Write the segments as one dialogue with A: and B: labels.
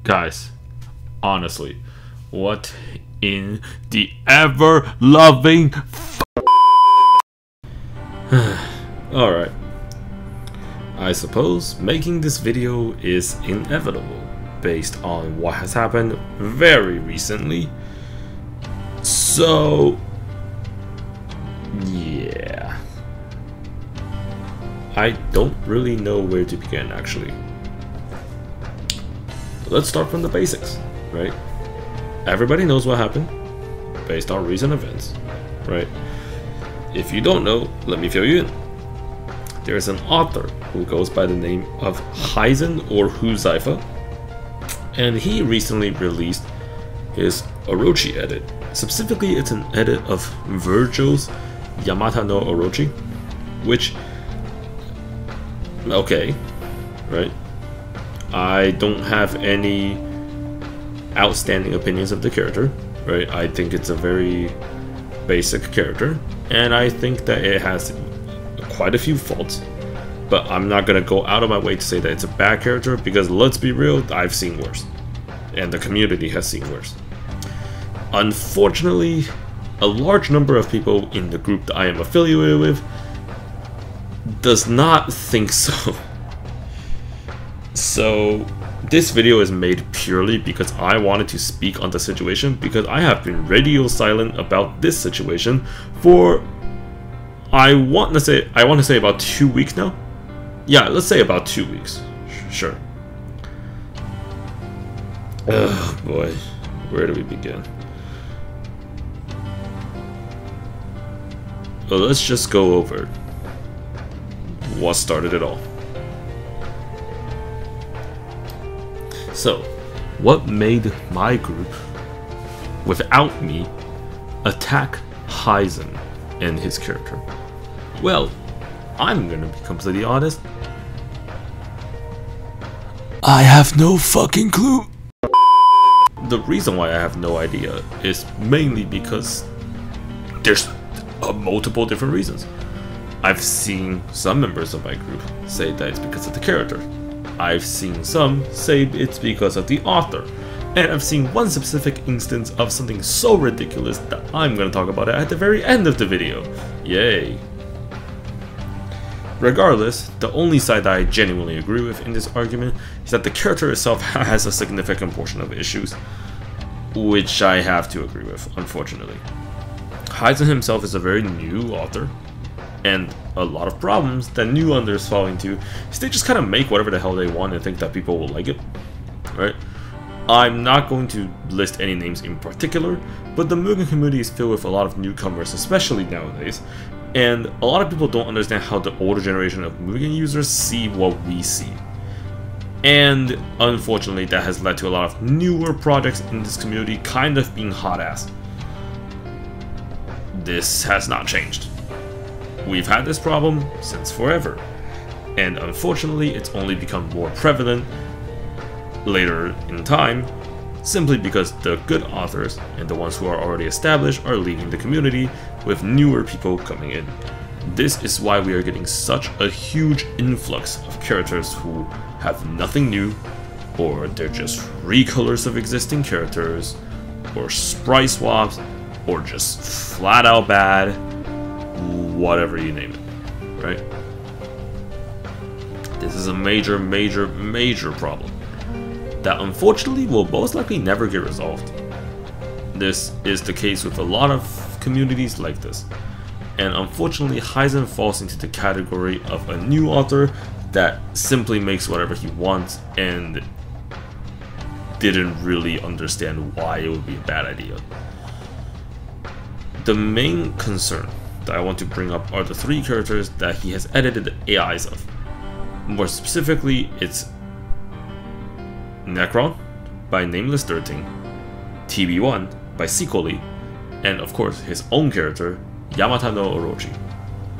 A: Guys, honestly, what in the ever-loving Alright. I suppose making this video is inevitable based on what has happened very recently. So, yeah. I don't really know where to begin, actually. Let's start from the basics, right? Everybody knows what happened based on recent events, right? If you don't know, let me fill you in. There's an author who goes by the name of Hyzen or Huzaifa, and he recently released his Orochi edit. Specifically, it's an edit of Virgil's Yamata no Orochi, which, okay, right? I don't have any outstanding opinions of the character, right? I think it's a very basic character, and I think that it has quite a few faults, but I'm not gonna go out of my way to say that it's a bad character, because let's be real, I've seen worse, and the community has seen worse. Unfortunately, a large number of people in the group that I am affiliated with does not think so. So this video is made purely because I wanted to speak on the situation, because I have been radio silent about this situation for I want to say about 2 weeks now. Yeah, let's say about 2 weeks. Sure. Oh boy, where do we begin? Well, let's just go over what started it all. So, what made my group, without me, attack Hyzen and his character? Well, I'm gonna be completely honest. I have no fucking clue. The reason why I have no idea is mainly because there's multiple different reasons. I've seen some members of my group say that it's because of the character. I've seen some say it's because of the author. And I've seen one specific instance of something so ridiculous that I'm going to talk about it at the very end of the video. Yay. Regardless, the only side that I genuinely agree with in this argument is that the character itself has a significant portion of issues, which I have to agree with, unfortunately. Hyzen himself is a very new author, and a lot of problems that new authors fall into is they just kind of make whatever the hell they want and think that people will like it, right? I'm not going to list any names in particular, but the Mugen community is filled with a lot of newcomers, especially nowadays, and a lot of people don't understand how the older generation of Mugen users see what we see. And unfortunately, that has led to a lot of newer projects in this community kind of being hot-ass. This has not changed. We've had this problem since forever, and unfortunately it's only become more prevalent later in time, simply because the good authors and the ones who are already established are leaving the community, with newer people coming in. This is why we are getting such a huge influx of characters who have nothing new, or they're just recolors of existing characters, or sprite swaps, or just flat out bad, whatever you name it, right? This is a major problem that unfortunately will most likely never get resolved. This is the case with a lot of communities like this, and unfortunately Hyzen falls into the category of a new author that simply makes whatever he wants and didn't really understand why it would be a bad idea. The main concern that I want to bring up are the 3 characters that he has edited the AIs of. More specifically, it's Necron by Nameless 13, TB1 by Sikoli, and of course his own character, Yamata no Orochi,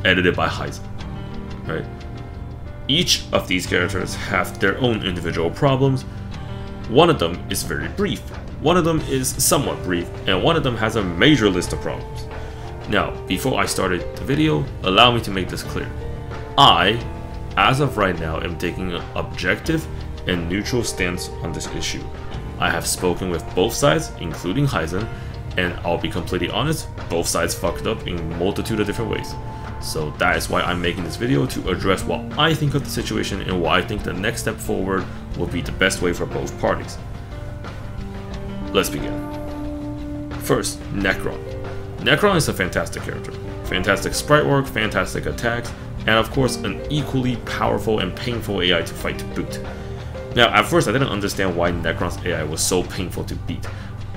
A: edited by Hyzen. Right? Each of these characters have their own individual problems. One of them is very brief, one of them is somewhat brief, and one of them has a major list of problems. Now, before I started the video, allow me to make this clear. I, as of right now, am taking an objective and neutral stance on this issue. I have spoken with both sides, including Hyzen, and I'll be completely honest, both sides fucked up in a multitude of different ways. So that is why I'm making this video, to address what I think of the situation and why I think the next step forward will be the best way for both parties. Let's begin. First, Necron. Necron is a fantastic character. Fantastic sprite work, fantastic attacks, and of course an equally powerful and painful AI to fight to boot. Now at first I didn't understand why Necron's AI was so painful to beat.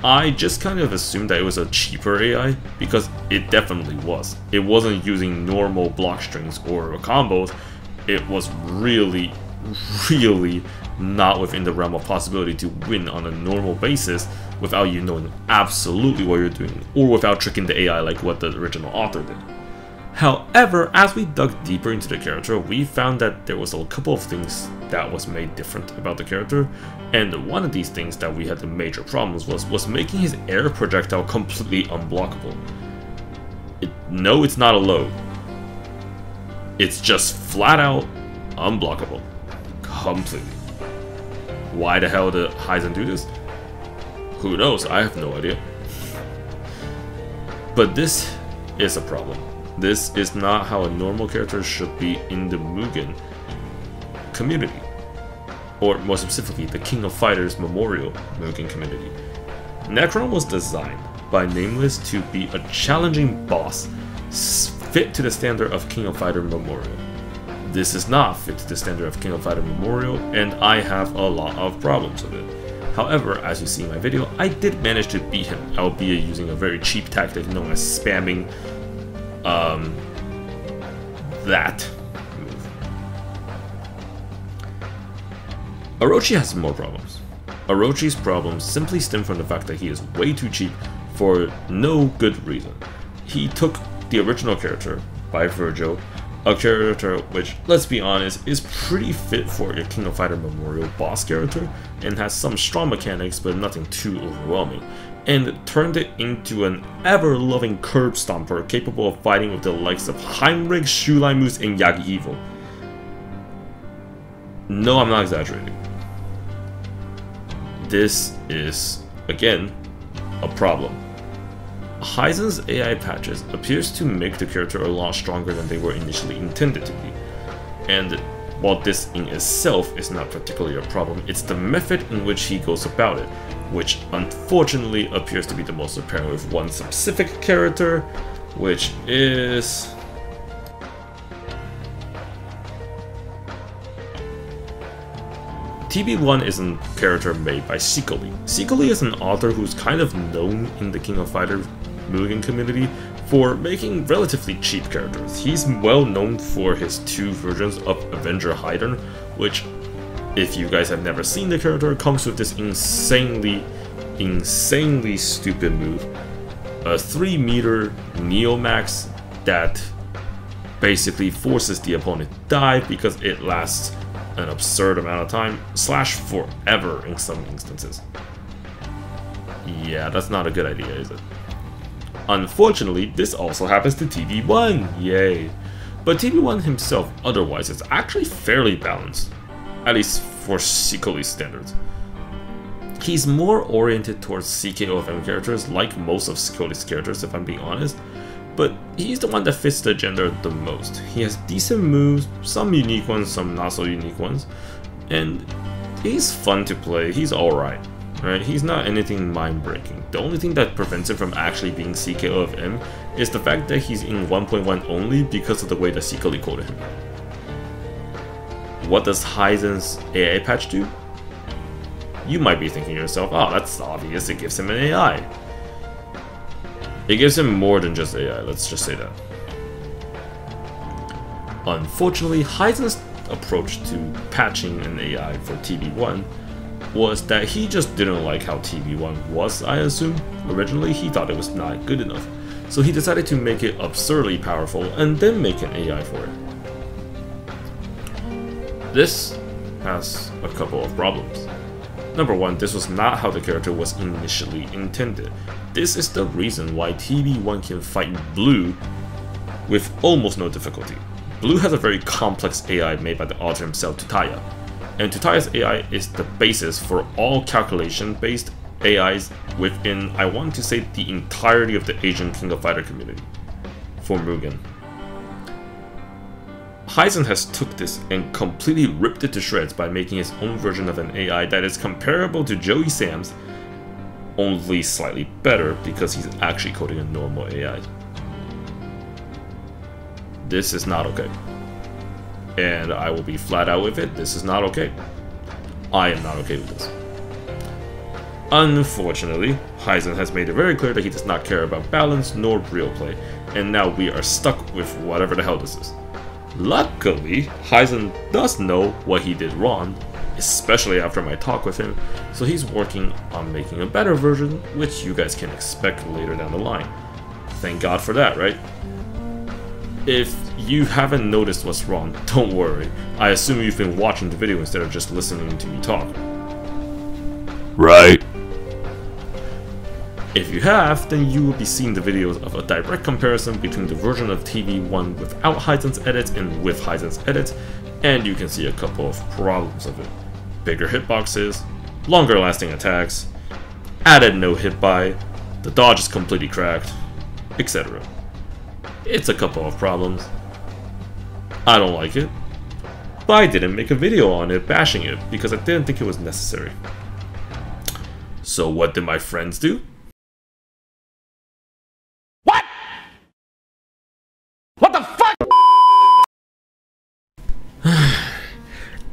A: I just kind of assumed that it was a cheaper AI, because it definitely was. It wasn't using normal block strings or combos. It was really not within the realm of possibility to win on a normal basis without you knowing absolutely what you're doing, or without tricking the AI like what the original author did. However, as we dug deeper into the character, we found that there was a couple of things that was made different about the character, and one of these things that we had the major problems was making his air projectile completely unblockable. No, it's not a load. It's just flat out unblockable. Completely. Why the hell did Hyzen do this? Who knows? I have no idea. But this is a problem. This is not how a normal character should be in the Mugen community, or more specifically, the King of Fighters Memorial Mugen community. Necron was designed by Nameless to be a challenging boss, fit to the standard of King of Fighter Memorial. This is not fit to the standard of King of Fighter Memorial, and I have a lot of problems with it. However, as you see in my video, I did manage to beat him, albeit using a very cheap tactic known as spamming that move. Orochi has more problems. Orochi's problems simply stem from the fact that he is way too cheap for no good reason. He took the original character by Virgil, a character which, let's be honest, is pretty fit for a King of Fighter Memorial boss character, and has some strong mechanics but nothing too overwhelming, and turned it into an ever-loving curb stomper capable of fighting with the likes of Heinrich, Shuleimus, and Yagi Evil. No, I'm not exaggerating. This is, again, a problem. Hyzen's AI patches appears to make the character a lot stronger than they were initially intended to be. And while this in itself is not particularly a problem, it's the method in which he goes about it, which unfortunately appears to be the most apparent with one specific character, which is... TB1 is a character made by Shikoli. Shikoli is an author who's kind of known in the King of Fighters Mugen community for making relatively cheap characters. He's well known for his two versions of Avenger Hyden, which, if you guys have never seen the character, comes with this insanely stupid move. A 3-meter Neomax that basically forces the opponent to dive because it lasts an absurd amount of time, / forever in some instances. Yeah, that's not a good idea, is it? Unfortunately, this also happens to TB1, yay! But TB1 himself otherwise is actually fairly balanced, at least for Shikoli's standards. He's more oriented towards CKOFM characters, like most of Shikoli's characters if I'm being honest, but he's the one that fits the gender the most. He has decent moves, some unique ones, some not so unique ones, and he's fun to play, he's alright. Right? He's not anything mind-breaking. The only thing that prevents him from actually being CKOFM is the fact that he's in 1.1 only because of the way that Shikoli coded him. What does Hyzen's AI patch do? You might be thinking to yourself, oh, that's obvious, it gives him an AI. It gives him more than just AI, let's just say that. Unfortunately, Hyzen's approach to patching an AI for TB1 was that he just didn't like how TB1 was, I assume. Originally, he thought it was not good enough, so he decided to make it absurdly powerful and then make an AI for it. This has a couple of problems. Number one, this was not how the character was initially intended. This is the reason why TB1 can fight Blue with almost no difficulty. Blue has a very complex AI made by the author himself, Tutaya. and Tutaya's AI is the basis for all calculation-based AIs within, I want to say, the entirety of the Asian King of Fighter community for Mugen. Hyzen has took this and completely ripped it to shreds by making his own version of an AI that is comparable to Joey Sam's, only slightly better because he's actually coding a normal AI. This is not okay. And I will be flat out with it, this is not okay. I am not okay with this. Unfortunately, Hyzen has made it very clear that he does not care about balance nor real play, and now we are stuck with whatever the hell this is. Luckily, Hyzen does know what he did wrong, especially after my talk with him, so he's working on making a better version, which you guys can expect later down the line. Thank God for that, right? If you haven't noticed what's wrong, don't worry. I assume you've been watching the video instead of just listening to me talk.
B: Right.
A: If you have, then you will be seeing the videos of a direct comparison between the version of TV1 without Hyzen's edits and with Hyzen's edits, and you can see a couple of problems of it. Bigger hitboxes, longer lasting attacks, added no hit by, the dodge is completely cracked, etc. It's a couple of problems. I don't like it, but I didn't make a video on it bashing it because I didn't think it was necessary. So what did my friends do?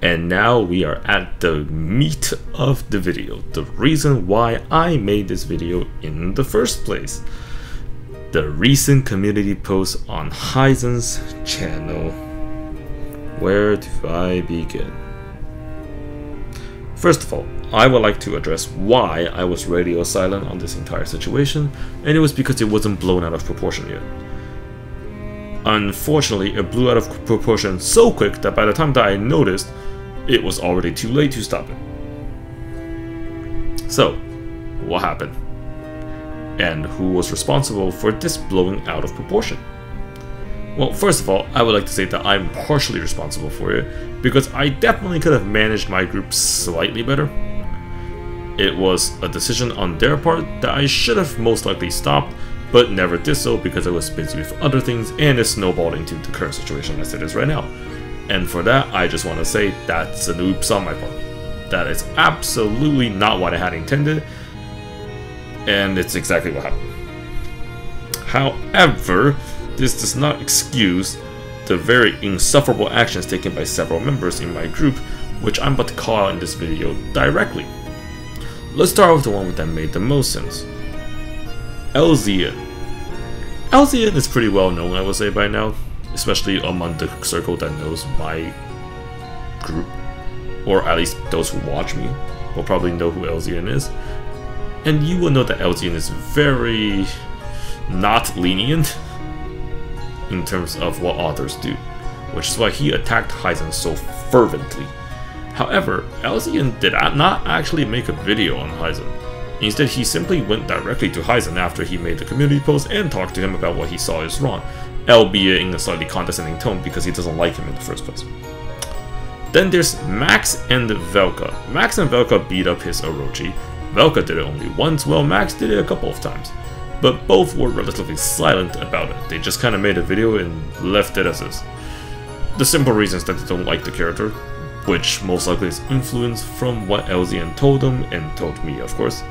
A: And now we are at the meat of the video, the reason why I made this video in the first place. The recent community post on Hyzen's channel. Where do I begin? First of all, I would like to address why I was radio silent on this entire situation, and it was because it wasn't blown out of proportion yet. Unfortunately, it blew out of proportion so quick that by the time that I noticed, it was already too late to stop it. So, what happened? And who was responsible for this blowing out of proportion? Well, first of all, I would like to say that I'm partially responsible for it, because I definitely could have managed my group slightly better. It was a decision on their part that I should have most likely stopped, but never did so because I was busy with other things, and it snowballed into the current situation as it is right now. And for that, I just want to say that's an oops on my part. That is absolutely not what I had intended, and it's exactly what happened. However, this does not excuse the very insufferable actions taken by several members in my group, which I'm about to call out in this video directly. Let's start with the one that made the most sense. Elzian. Elzian is pretty well known, I would say, by now, especially among the circle that knows my group, or at least those who watch me will probably know who Elzian is. And you will know that Elzian is very not lenient in terms of what authors do, which is why he attacked Hyzen so fervently. However, Elzian did not actually make a video on Hyzen. Instead, he simply went directly to Hyzen after he made the community post and talked to him about what he saw is wrong, albeit in a slightly condescending tone because he doesn't like him in the first place. Then there's Max and Velka. Max and Velka beat up his Orochi. Velka did it only once, while Max did it a couple of times. But both were relatively silent about it. They just kind of made a video and left it as is. The simple reason is that they don't like the character, which most likely is influenced from what Elzian told them and told me, of course.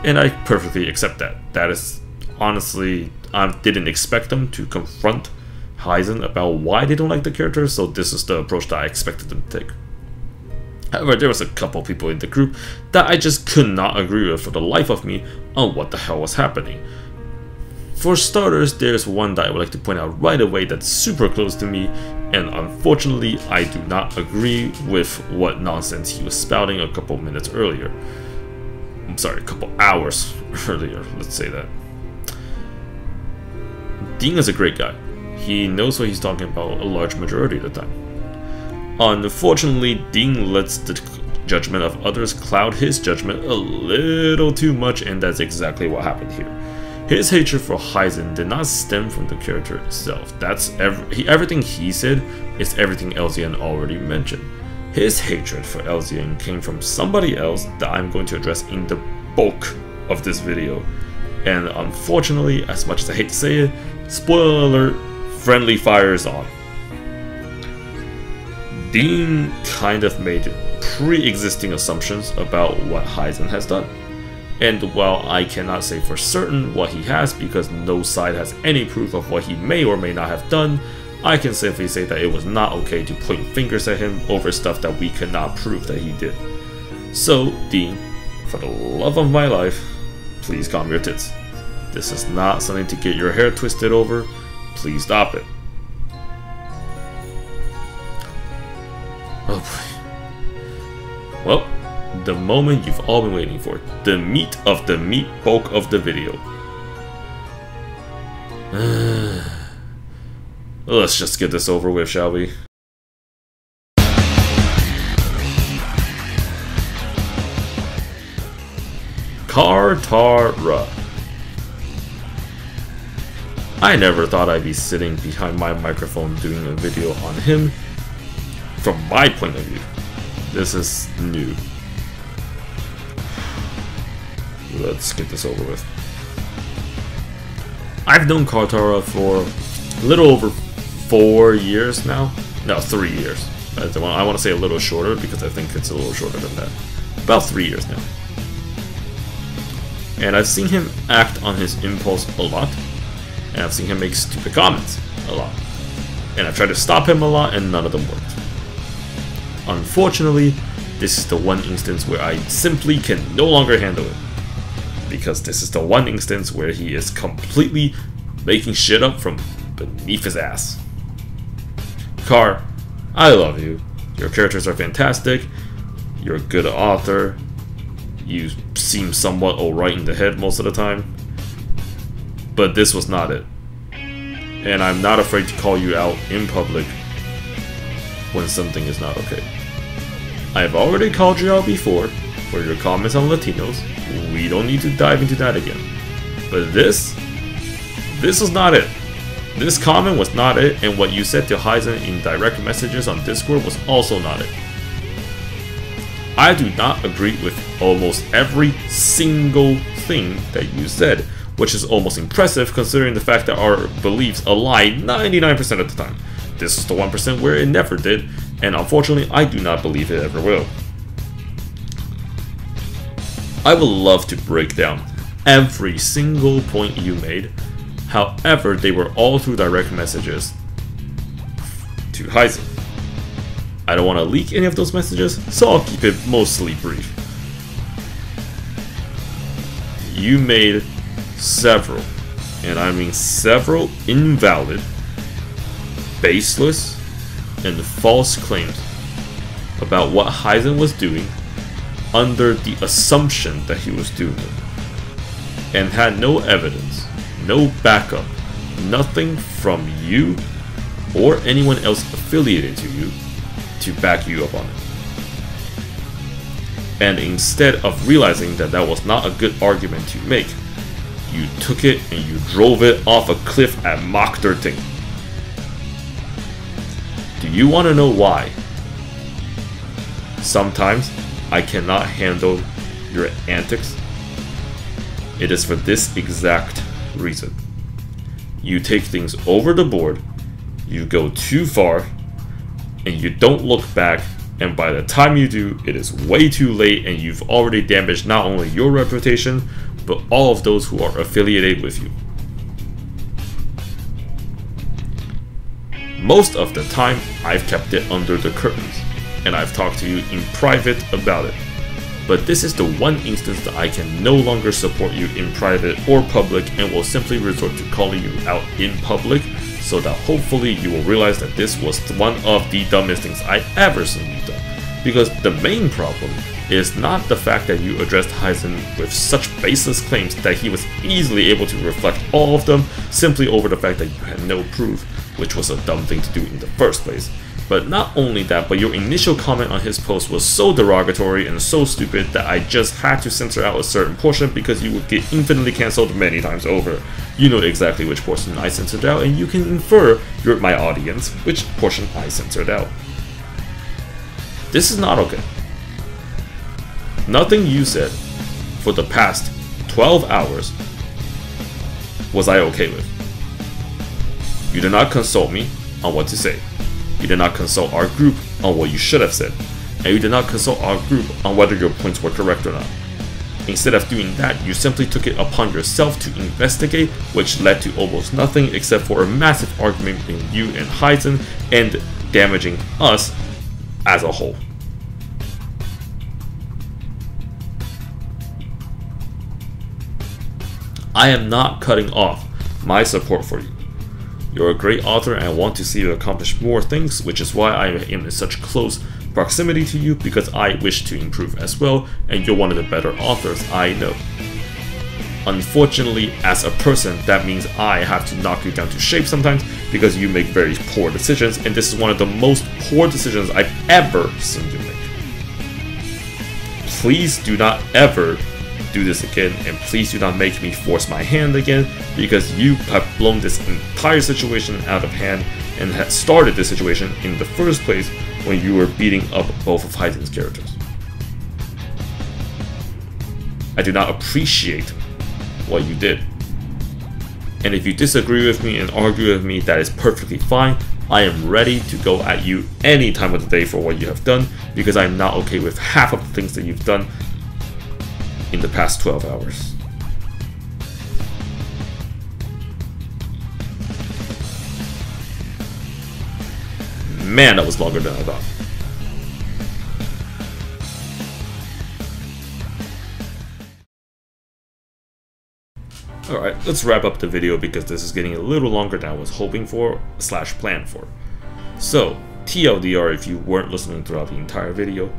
A: And I perfectly accept that. That is, honestly, I didn't expect them to confront Hyzen about why they don't like the character, so this is the approach that I expected them to take. However, there was a couple people in the group that I just could not agree with for the life of me on what the hell was happening. For starters, there's one that I would like to point out right away that's super close to me, and unfortunately I do not agree with what nonsense he was spouting a couple minutes earlier. I'm sorry, a couple hours earlier, let's say that. Ding is a great guy. He knows what he's talking about a large majority of the time. Unfortunately, Ding lets the judgment of others cloud his judgment a little too much, and that's exactly what happened here. His hatred for Hyzen did not stem from the character itself. That's everything he said is everything Elzian already mentioned. His hatred for Elzian came from somebody else that I'm going to address in the bulk of this video. And unfortunately, as much as I hate to say it, spoiler alert, friendly fire is on. Dean kind of made pre-existing assumptions about what Hyzen has done. And while I cannot say for certain what he has because no side has any proof of what he may or may not have done, I can safely say that it was not okay to point fingers at him over stuff that we cannot prove that he did. So, Dean, for the love of my life, please calm your tits. This is not something to get your hair twisted over. Please stop it. Oh boy. Well, the moment you've all been waiting for. The meat of the meat bulk of the video. Let's just get this over with, shall we? Kartara. I never thought I'd be sitting behind my microphone doing a video on him. From my point of view, this is new. Let's get this over with. I've known Kartara for a little over 4 years now. No, 3 years. I want to say a little shorter because I think it's a little shorter than that. About 3 years now. And I've seen him act on his impulse a lot. And I've seen him make stupid comments a lot. And I've tried to stop him a lot and none of them worked. Unfortunately, this is the one instance where I simply can no longer handle it. Because this is the one instance where he is completely making shit up from beneath his ass. Kar, I love you. Your characters are fantastic. You're a good author. You seem somewhat alright in the head most of the time. But this was not it. And I'm not afraid to call you out in public when something is not okay. I've already called you out before for your comments on Latinos. We don't need to dive into that again. But this was not it. This comment was not it, and what you said to Hyzen in direct messages on Discord was also not it. I do not agree with almost every single thing that you said, which is almost impressive considering the fact that our beliefs align 99% of the time. This is the 1% where it never did, and unfortunately I do not believe it ever will. I would love to break down every single point you made, however they were all through direct messages to Hyzen. I don't want to leak any of those messages, so I'll keep it mostly brief. You made several, and I mean several, invalid, baseless, and false claims about what Hyzen was doing under the assumption that he was doing it, and had no evidence, no backup, nothing from you or anyone else affiliated to you to back you up on it. And instead of realizing that that was not a good argument to make, you took it and you drove it off a cliff at Mach 13. Do you want to know why? Sometimes I cannot handle your antics. It is for this exact reason. You take things over the board, you go too far, and you don't look back, and by the time you do, it is way too late and you've already damaged not only your reputation, but all of those who are affiliated with you. Most of the time, I've kept it under the curtains, and I've talked to you in private about it. But this is the one instance that I can no longer support you in private or public and will simply resort to calling you out in public, so that hopefully you will realize that this was one of the dumbest things I ever seen you done. Because the main problem is not the fact that you addressed Hyzen with such baseless claims that he was easily able to reflect all of them simply over the fact that you had no proof, which was a dumb thing to do in the first place. But not only that, but your initial comment on his post was so derogatory and so stupid that I just had to censor out a certain portion because you would get infinitely cancelled many times over. You know exactly which portion I censored out, and you can infer, you're my audience, which portion I censored out. This is not okay. Nothing you said for the past 12 hours was I okay with. You did not consult me on what to say. You did not consult our group on what you should have said. And you did not consult our group on whether your points were correct or not. Instead of doing that, you simply took it upon yourself to investigate, which led to almost nothing except for a massive argument between you and Hyzen and damaging us as a whole. I am not cutting off my support for you. You're a great author and I want to see you accomplish more things, which is why I am in such close proximity to you, because I wish to improve as well, and you're one of the better authors I know. Unfortunately, as a person, that means I have to knock you down to shape sometimes because you make very poor decisions, and this is one of the most poor decisions I've ever seen you make. Please do not ever do this again, and please do not make me force my hand again, because you have blown this entire situation out of hand and had started this situation in the first place when you were beating up both of Hyzen's characters. I do not appreciate what you did. And if you disagree with me and argue with me, that is perfectly fine. I am ready to go at you any time of the day for what you have done, because I'm not okay with half of the things that you've done in the past 12 hours. Man, that was longer than I thought. Alright, let's wrap up the video because this is getting a little longer than I was hoping for / planned for. So, TLDR if you weren't listening throughout the entire video,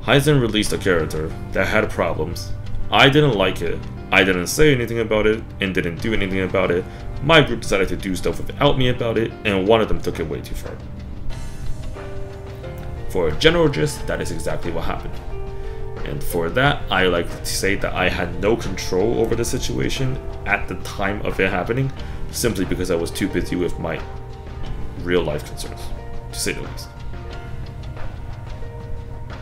A: Hyzen released a character that had problems. I didn't like it, I didn't say anything about it, and didn't do anything about it. My group decided to do stuff without me about it, and one of them took it way too far. For a general gist, that is exactly what happened. And for that, I like to say that I had no control over the situation at the time of it happening, simply because I was too busy with my real life concerns, to say the least.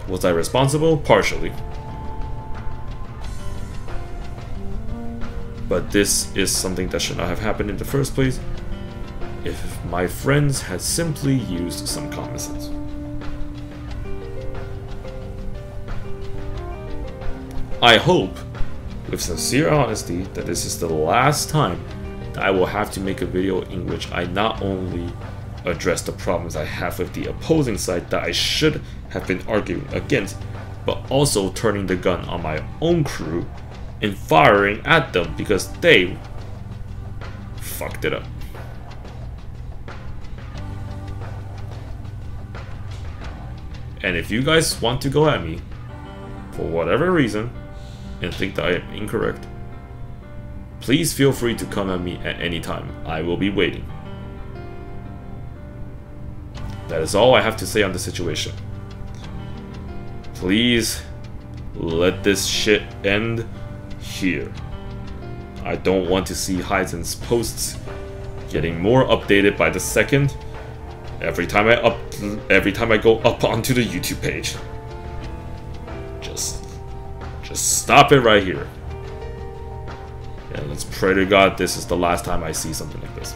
A: Was I responsible? Partially. But this is something that should not have happened in the first place if my friends had simply used some common sense. I hope, with sincere honesty, that this is the last time that I will have to make a video in which I not only address the problems I have with the opposing side that I should have been arguing against, but also turning the gun on my own crew and firing at them because they fucked it up. And if you guys want to go at me for whatever reason and think that I am incorrect, please feel free to come at me at any time. I will be waiting. That is all I have to say on the situation. Please let this shit end here. I don't want to see Hyzen's posts getting more updated by the second every time I go up onto the YouTube page. Just stop it right here. And let's pray to God this is the last time I see something like this.